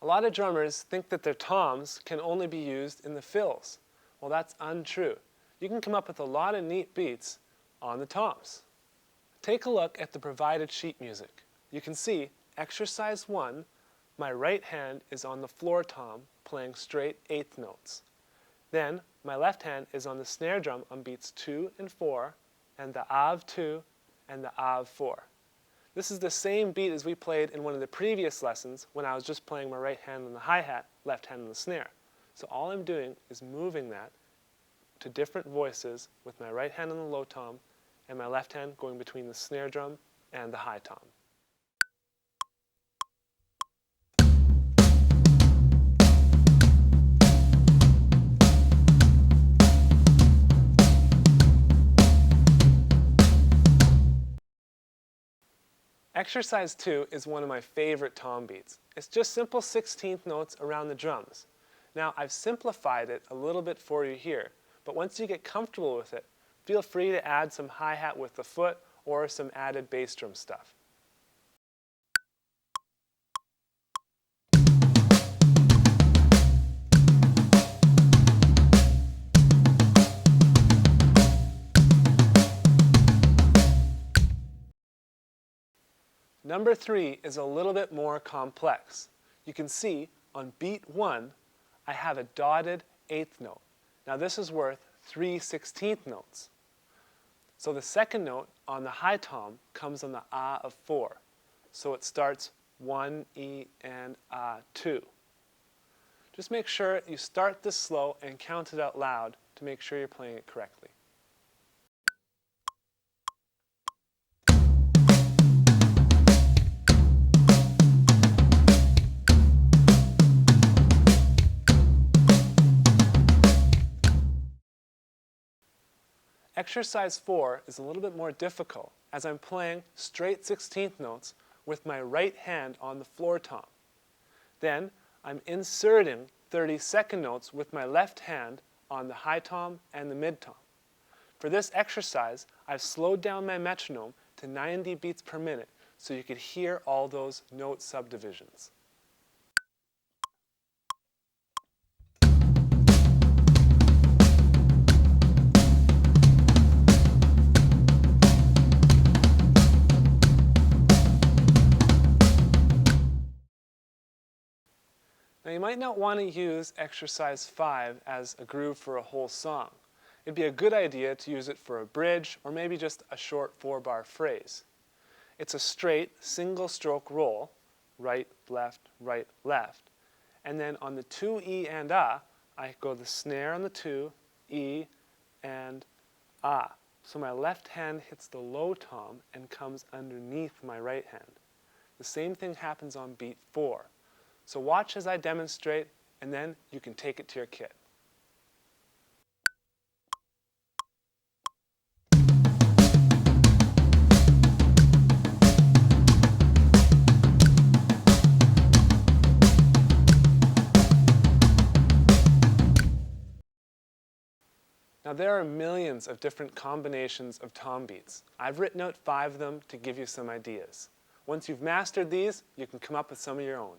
lot of drummers think that their toms can only be used in the fills. Well, that's untrue. You can come up with a lot of neat beats on the toms. Take a look at the provided sheet music. You can see exercise 1, my right hand is on the floor tom playing straight eighth notes. Then my left hand is on the snare drum on beats 2 and 4 and the Av 2 and the Av 4. This is the same beat as we played in one of the previous lessons when I was just playing my right hand on the hi-hat, left hand on the snare. So all I'm doing is moving that to different voices with my right hand on the low tom and my left hand going between the snare drum and the high tom. Exercise 2 is one of my favorite tom beats. It's just simple 16th notes around the drums. Now I've simplified it a little bit for you here, but once you get comfortable with it, feel free to add some hi-hat with the foot or some added bass drum stuff. Number 3 is a little bit more complex. You can see on beat 1, I have a dotted eighth note. Now this is worth 3 16th notes. So the second note on the high tom comes on the Ah of 4. So it starts 1, E, and Ah, 2. Just make sure you start this slow and count it out loud to make sure you're playing it correctly. Exercise 4 is a little bit more difficult as I'm playing straight 16th notes with my right hand on the floor tom. Then I'm inserting 32nd notes with my left hand on the high tom and the mid tom. For this exercise, I've slowed down my metronome to 90 beats per minute so you could hear all those note subdivisions. Now you might not want to use exercise 5 as a groove for a whole song. It'd be a good idea to use it for a bridge or maybe just a short 4-bar phrase. It's a straight single stroke roll, right, left, and then on the 2 E and Ah, I go the snare on the 2, E, and Ah. So my left hand hits the low tom and comes underneath my right hand. The same thing happens on beat 4. So watch as I demonstrate, and then you can take it to your kit. Now there are millions of different combinations of tom beats. I've written out 5 of them to give you some ideas. Once you've mastered these, you can come up with some of your own.